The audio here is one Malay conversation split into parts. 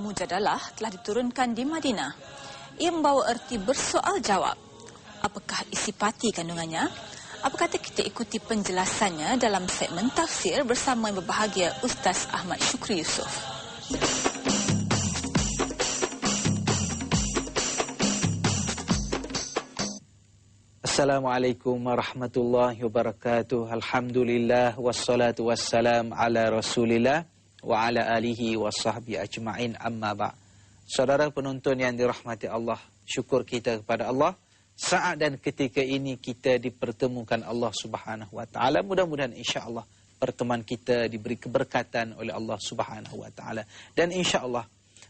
Al-Mujadalah telah diturunkan di Madinah. Ia membawa erti bersoal jawab. Apakah isi parti kandungannya? Apa kata kita ikuti penjelasannya dalam segmen tafsir bersama yang berbahagia Ustaz Ahmad Syukri Yusof. Assalamualaikum warahmatullahi wabarakatuh. Alhamdulillah wassalatu wassalam ala Rasulillah wa ala alihi wa sahbihi ajma'in, amma ba'. Saudara penonton yang dirahmati Allah, syukur kita kepada Allah. Saat dan ketika ini kita dipertemukan Allah Subhanahu wa taala. Mudah-mudahan insya-Allah pertemuan kita diberi keberkatan oleh Allah Subhanahu wa taala. Dan insya-Allah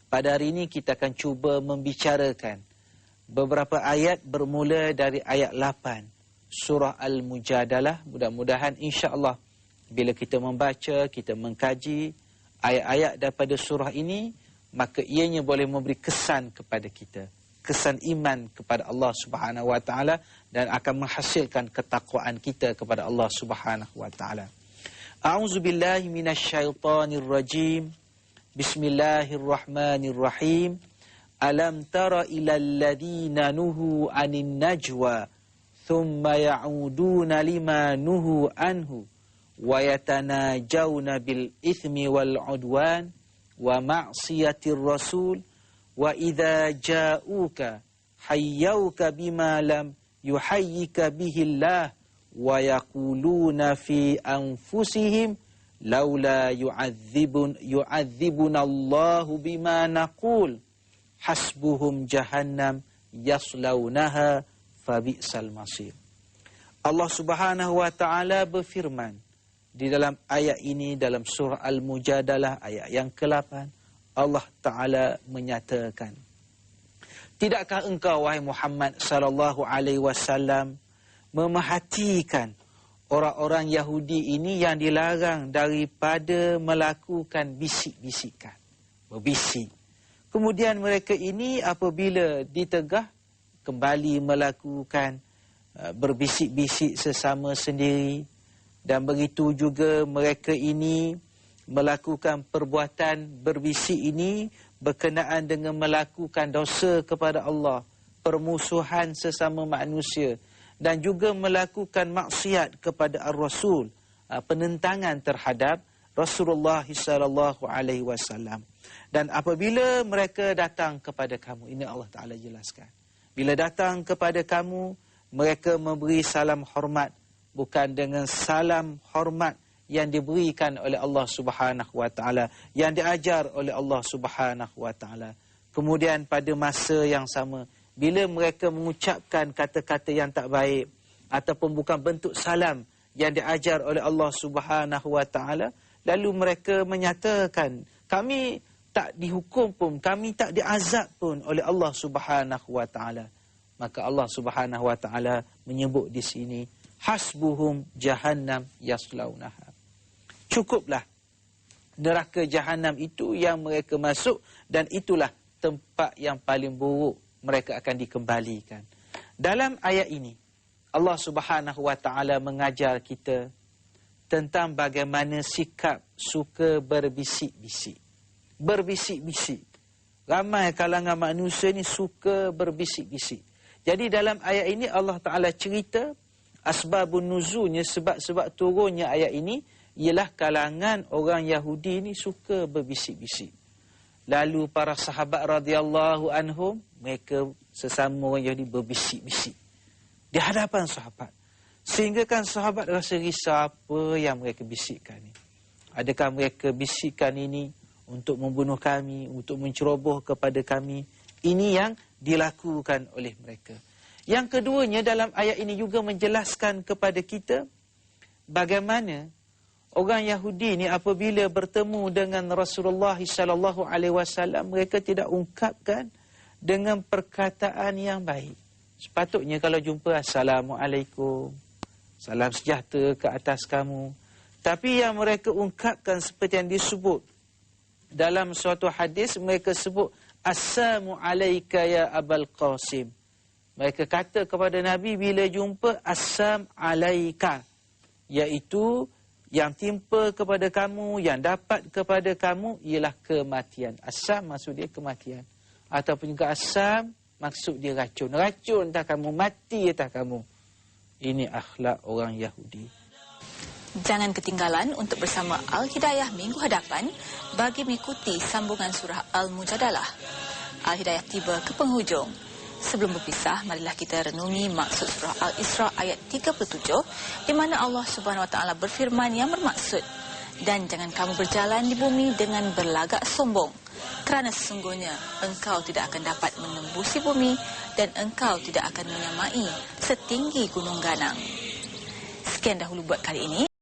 pada hari ini kita akan cuba membicarakan beberapa ayat bermula dari ayat 8 surah Al-Mujadalah. Mudah-mudahan insya-Allah bila kita membaca, kita mengkaji ayat-ayat daripada surah ini, maka ianya boleh memberi kesan kepada kita, kesan iman kepada Allah Subhanahu wa taala, dan akan menghasilkan ketakwaan kita kepada Allah Subhanahu wa taala. A'udzubillahi minasyaitonirrajim. Bismillahirrahmanirrahim. Alam tara ilal ladina nuhu anin najwa thumma ya'uduna lima nuhu anhu wa yatanajawna bil ithmi wal udwan wa ma'siyatir rasul wa idza ja'uka hayyauka bima lam yuhayyika bihi Allah wa yaquluna fi anfusihim laula yu'adzibuna Allahu bima naqul hasbuhum jahannam yaslaunaha fabi'sal masir. Allah Subhanahu wa taala berfirman di dalam ayat ini dalam surah Al-Mujadalah ayat yang ke-8. Allah taala menyatakan, tidakkah engkau wahai Muhammad sallallahu alaihi wasallam memerhatikan orang-orang Yahudi ini yang dilarang daripada melakukan bisik-bisikan, berbisik. Kemudian mereka ini apabila ditegah kembali melakukan berbisik-bisik sesama sendiri, dan begitu juga mereka ini melakukan perbuatan berbisik ini berkenaan dengan melakukan dosa kepada Allah, permusuhan sesama manusia, dan juga melakukan maksiat kepada Ar-Rasul, penentangan terhadap Rasulullah sallallahu alaihi wasallam. Dan apabila mereka datang kepada kamu, ini Allah Ta'ala jelaskan, bila datang kepada kamu, mereka memberi salam hormat, bukan dengan salam hormat yang diberikan oleh Allah Subhanahu wa taala, yang diajar oleh Allah Subhanahu wa taala. Kemudian pada masa yang sama, bila mereka mengucapkan kata-kata yang tak baik ataupun bukan bentuk salam yang diajar oleh Allah Subhanahu wa taala, lalu mereka menyatakan, kami tak dihukum pun, kami tak diazab pun oleh Allah Subhanahu wa taala. Maka Allah Subhanahu wa taala menyebut di sini, hasbuhum jahannam yaslaunaha. Cukuplah neraka jahanam itu yang mereka masuk, dan itulah tempat yang paling buruk mereka akan dikembalikan. Dalam ayat ini Allah Subhanahu wa taala mengajar kita tentang bagaimana sikap suka berbisik-bisik. Berbisik-bisik. Ramai kalangan manusia ni suka berbisik-bisik. Jadi dalam ayat ini Allah Ta'ala cerita asbabun nuzulnya, sebab-sebab turunnya ayat ini ialah kalangan orang Yahudi ni suka berbisik-bisik. Lalu para sahabat radhiyallahu anhum, mereka sesama orang Yahudi berbisik-bisik di hadapan sahabat. Sehingga kan sahabat rasa risau, apa yang mereka bisikkan ni? Adakah mereka bisikkan ini untuk membunuh kami, untuk menceroboh kepada kami? Ini yang dilakukan oleh mereka. Yang keduanya, dalam ayat ini juga menjelaskan kepada kita bagaimana orang Yahudi ni apabila bertemu dengan Rasulullah sallallahu alaihi wasallam, mereka tidak ungkapkan dengan perkataan yang baik. Sepatutnya kalau jumpa, Assalamualaikum, salam sejahtera ke atas kamu. Tapi yang mereka ungkapkan seperti yang disebut dalam suatu hadis, mereka sebut, Assalamu alayka ya Abul Qasim. Mereka kata kepada Nabi bila jumpa, Assam alayka, iaitu Yang timpa kepada kamu, yang dapat kepada kamu ialah kematian. Asam maksud dia kematian. Ataupun juga asam maksud dia racun. Racun tak kamu, mati tak kamu. Ini akhlak orang Yahudi. Jangan ketinggalan untuk bersama Al-Hidayah minggu hadapan bagi mengikuti sambungan surah Al-Mujadalah. Al-Hidayah tiba ke penghujung. Sebelum berpisah, marilah kita renungi maksud surah Al-Isra ayat 37 di mana Allah Subhanahu Wa Taala berfirman yang bermaksud, dan jangan kamu berjalan di bumi dengan berlagak sombong, kerana sesungguhnya engkau tidak akan dapat menembusi bumi dan engkau tidak akan menyamai setinggi gunung ganang. Sekian dahulu buat kali ini.